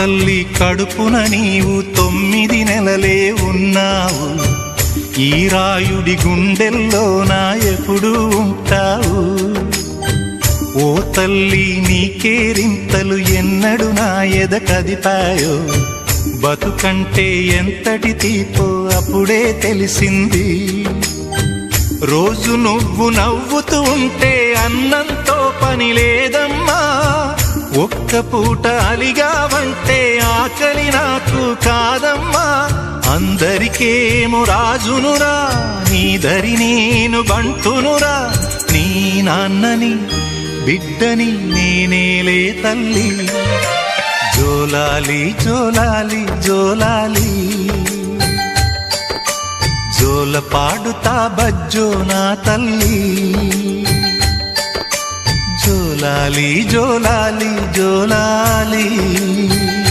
తల్లి కడుపున నీవు 9 నెలలే ఉన్నావు. ఈ రాయుడి గుండెల్లోన ఎప్పుడు ఉంటావు. ఓ తల్లి నీ కేరింతలు ఎన్నడు నా ఎద కదిపాయో. బతుకంటే ఎంతటి తీపో అప్పుడే తెలిసింది. రోజు నువ్వు నవ్వుతూ ఉంటే అన్నంతో పని లేదమ్మా. ఒక్క పూట అలిగావంటే ఆకలి నాకు కాదమ్మా. అందరికేమో రాజునురా, నీ దరి నేను బంటునురా. నీ నాన్నని బిడ్డని నేనేలే తల్లి. జోలాలి జోలాలి జోలాలి, జోల పాడుతా బజ్జో నా తల్లి. జోలాలి జోలాలి జోలాలి.